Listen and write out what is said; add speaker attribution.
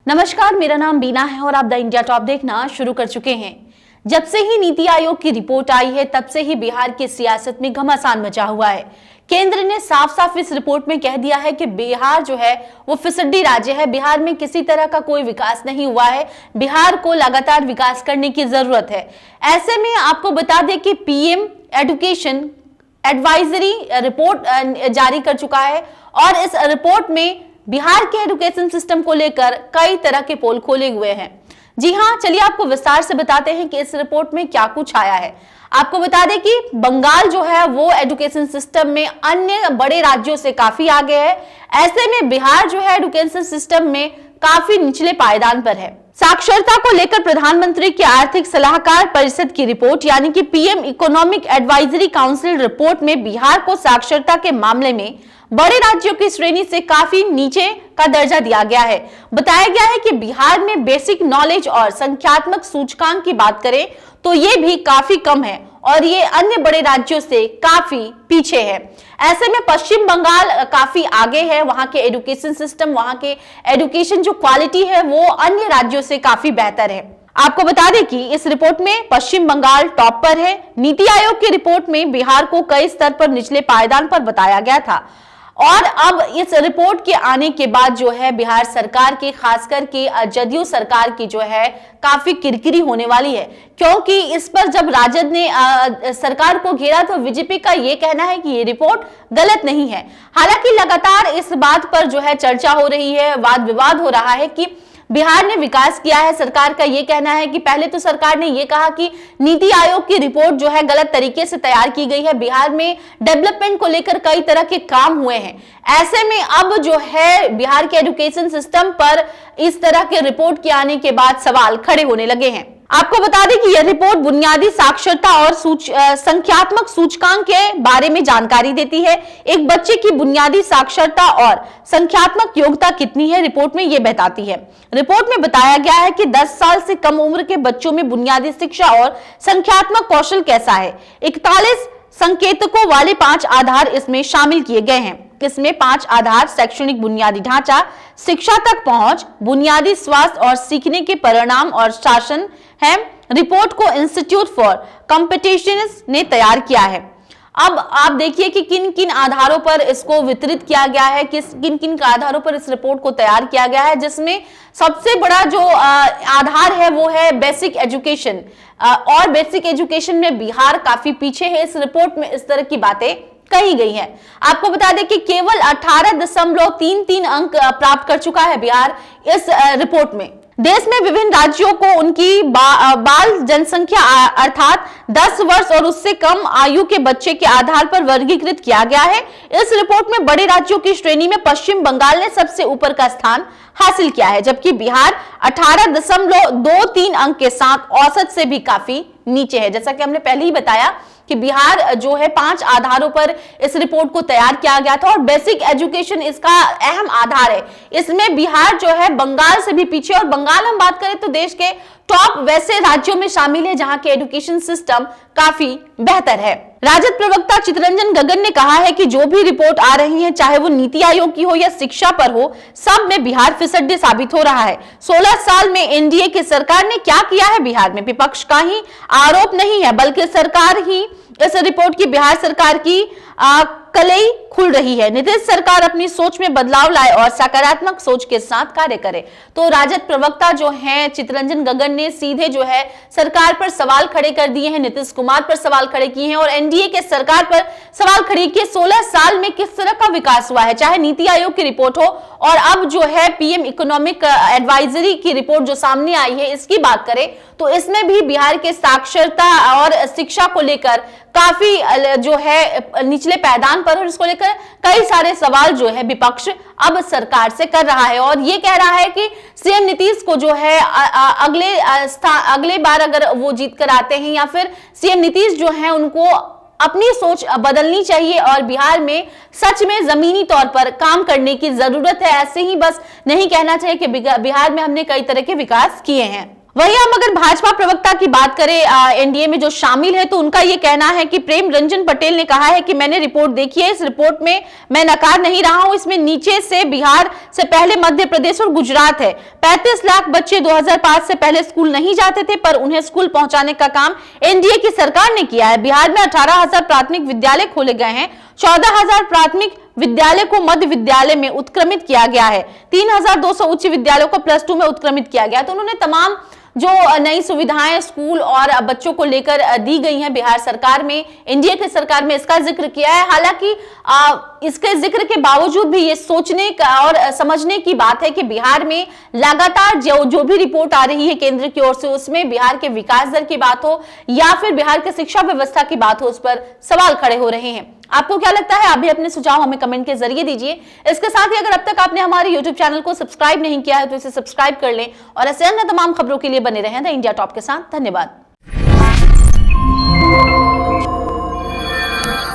Speaker 1: नमस्कार, मेरा नाम बीना है और आप द इंडिया टॉप देखना शुरू कर चुके हैं। जब से ही नीति आयोग की रिपोर्ट आई है तब से ही बिहार की सियासत में घमासान मचा हुआ है। केंद्र ने साफ साफ इस रिपोर्ट में कह दिया है कि बिहार जो है वो फिसड्डी राज्य है। बिहार में किसी तरह का कोई विकास नहीं हुआ है। बिहार को लगातार विकास करने की जरूरत है। ऐसे में आपको बता दें कि पीएम एजुकेशन एडवाइजरी रिपोर्ट जारी कर चुका है और इस रिपोर्ट में बिहार के एजुकेशन सिस्टम को लेकर कई तरह के पोल खोले हुए हैं। जी हां, चलिए आपको विस्तार से बताते हैं कि इस रिपोर्ट में क्या कुछ आया है। आपको बता दें कि बंगाल जो है वो एजुकेशन सिस्टम में अन्य बड़े राज्यों से काफी आगे है। ऐसे में बिहार जो है एजुकेशन सिस्टम में काफी निचले पायदान पर है। साक्षरता को लेकर प्रधानमंत्री की आर्थिक सलाहकार परिषद की रिपोर्ट यानी कि PM economic advisory council report में बिहार को साक्षरता के मामले में बड़े राज्यों की श्रेणी से काफी नीचे का दर्जा दिया गया है। बताया गया है कि बिहार में बेसिक नॉलेज और संख्यात्मक सूचकांक की बात करें तो ये भी काफी कम है और ये अन्य बड़े राज्यों से काफी पीछे है। ऐसे में पश्चिम बंगाल काफी आगे है। वहां के एजुकेशन सिस्टम, वहां के एजुकेशन जो क्वालिटी है वो अन्य राज्यों से काफी बेहतर है। आपको बता दें कि इस रिपोर्ट में पश्चिम बंगाल टॉप पर है। नीति आयोग की रिपोर्ट में बिहार को कई स्तर पर निचले पायदान पर बताया गया था और अब इस रिपोर्ट के आने के बाद जो है बिहार सरकार की, खासकर के जदयू सरकार की जो है काफी किरकिरी होने वाली है, क्योंकि इस पर जब राजद ने सरकार को घेरा तो बीजेपी का ये कहना है कि ये रिपोर्ट गलत नहीं है। हालांकि लगातार इस बात पर जो है चर्चा हो रही है, वाद विवाद हो रहा है कि बिहार ने विकास किया है। सरकार का यह कहना है कि पहले तो सरकार ने यह कहा कि नीति आयोग की रिपोर्ट जो है गलत तरीके से तैयार की गई है। बिहार में डेवलपमेंट को लेकर कई तरह के काम हुए हैं। ऐसे में अब जो है बिहार के एजुकेशन सिस्टम पर इस तरह के रिपोर्ट के आने के बाद सवाल खड़े होने लगे हैं। आपको बता दें कि यह रिपोर्ट बुनियादी साक्षरता और संख्यात्मक सूचकांक के बारे में जानकारी देती है। एक बच्चे की बुनियादी साक्षरता और संख्यात्मक योग्यता कितनी है, रिपोर्ट में यह बताती है। रिपोर्ट में बताया गया है कि 10 साल से कम उम्र के बच्चों में बुनियादी शिक्षा और संख्यात्मक कौशल कैसा है। 41 संकेतकों वाले 5 आधार इसमें शामिल किए गए हैं। इसमें 5 आधार शैक्षणिक बुनियादी ढांचा, शिक्षा तक पहुंच, बुनियादी स्वास्थ्य और सीखने के परिणाम और शासन है। रिपोर्ट को इंस्टीट्यूट फॉर कॉम्पिटिशंस ने तैयार किया है। अब आप देखिए कि किन किन आधारों पर इसको वितरित किया गया है, किन किन आधारों पर इस रिपोर्ट को तैयार किया गया है, जिसमें सबसे बड़ा जो आधार है वो है बेसिक एजुकेशन। और बेसिक एजुकेशन में बिहार काफी पीछे है। इस रिपोर्ट में इस तरह की बातें कही गई है। आपको बता दें कि केवल 18.33 अंक प्राप्त कर चुका है बिहार इस रिपोर्ट में। देश में विभिन्न राज्यों को उनकी बाल जनसंख्या अर्थात 10 वर्ष और उससे कम आयु के बच्चे के आधार पर वर्गीकृत किया गया है। इस रिपोर्ट में बड़े राज्यों की श्रेणी में पश्चिम बंगाल ने सबसे ऊपर का स्थान हासिल किया है, जबकि बिहार 18.23 अंक के साथ औसत से भी काफी नीचे है। जैसा कि हमने पहले ही बताया कि बिहार जो है 5 आधारों पर इस रिपोर्ट को तैयार किया गया था और बेसिक एजुकेशन इसका अहम आधार है। इसमें बिहार जो है बंगाल से भी पीछे, और बंगाल हम बात करें तो देश के टॉप वैसे राज्यों में शामिल है जहां के एजुकेशन सिस्टम काफी बेहतर है। राजद प्रवक्ता चितरंजन गगन ने कहा है कि जो भी रिपोर्ट आ रही है, चाहे वो नीति आयोग की हो या शिक्षा पर हो, सब में बिहार फिसड्डी साबित हो रहा है। 16 साल में एनडीए की सरकार ने क्या किया है बिहार में, विपक्ष का ही आरोप नहीं है बल्कि सरकार ही इस रिपोर्ट की बिहार सरकार की कलई खुल रही है। नीतीश सरकार अपनी सोच में बदलाव लाए और सकारात्मक सोच के साथ कार्य करे। तो राजद प्रवक्ता जो हैं चितरंजन गगन ने सीधे जो है सरकार पर सवाल खड़े कर दिए हैं, नीतीश कुमार पर सवाल खड़े किए हैं और एनडीए के सरकार पर सवाल खड़े किए। 16 साल में किस तरह का विकास हुआ है, चाहे नीति आयोग की रिपोर्ट हो और अब जो है पीएम इकोनॉमिक एडवाइजरी की रिपोर्ट जो सामने आई है इसकी बात करें तो इसमें भी बिहार के साक्षरता और शिक्षा को लेकर काफी जो है निचले पायदान पर, और इसको लेकर कई सारे सवाल जो है विपक्ष अब सरकार से कर रहा है और ये कह रहा है कि सीएम नीतीश को जो है अगले बार अगर वो जीत कर आते हैं या फिर सीएम नीतीश जो है उनको अपनी सोच बदलनी चाहिए और बिहार में सच में जमीनी तौर पर काम करने की जरूरत है। ऐसे ही बस नहीं कहना चाहिए कि बिहार में हमने कई तरह के विकास किए हैं। वहीं हम अगर भाजपा प्रवक्ता की बात करें एनडीए में जो शामिल है, तो उनका ये कहना है कि प्रेम रंजन पटेल ने कहा है कि मैंने रिपोर्ट देखी है, इस रिपोर्ट में मैं नकार नहीं रहा हूं, इसमें नीचे से बिहार से पहले मध्य प्रदेश और गुजरात है। 35 लाख बच्चे 2005 से पहले स्कूल नहीं जाते थे, पर उन्हें स्कूल पहुंचाने का काम एनडीए की सरकार ने किया है। बिहार में 18,000 प्राथमिक विद्यालय खोले गए हैं, 14,000 प्राथमिक विद्यालय को मध्य विद्यालय में उत्क्रमित किया गया है, 3,200 उच्च विद्यालयों को प्लस 2 में उत्क्रमित किया गया। तो उन्होंने तमाम जो नई सुविधाएं स्कूल और बच्चों को लेकर दी गई हैं बिहार सरकार में, एनडीए की सरकार में, इसका जिक्र किया है। हालांकि इसके जिक्र के बावजूद भी ये सोचने का और समझने की बात है कि बिहार में लगातार जो भी रिपोर्ट आ रही है केंद्र की ओर से, उसमें बिहार के विकास दर की बात हो या फिर बिहार की शिक्षा व्यवस्था की बात हो, उस पर सवाल खड़े हो रहे हैं। आपको क्या लगता है? आप भी अपने सुझाव हमें कमेंट के जरिए दीजिए। इसके साथ ही अगर अब तक आपने हमारे YouTube चैनल को सब्सक्राइब नहीं किया है तो इसे सब्सक्राइब कर लें और ऐसे अन्य तमाम खबरों के लिए बने रहें द इंडिया टॉप के साथ। धन्यवाद।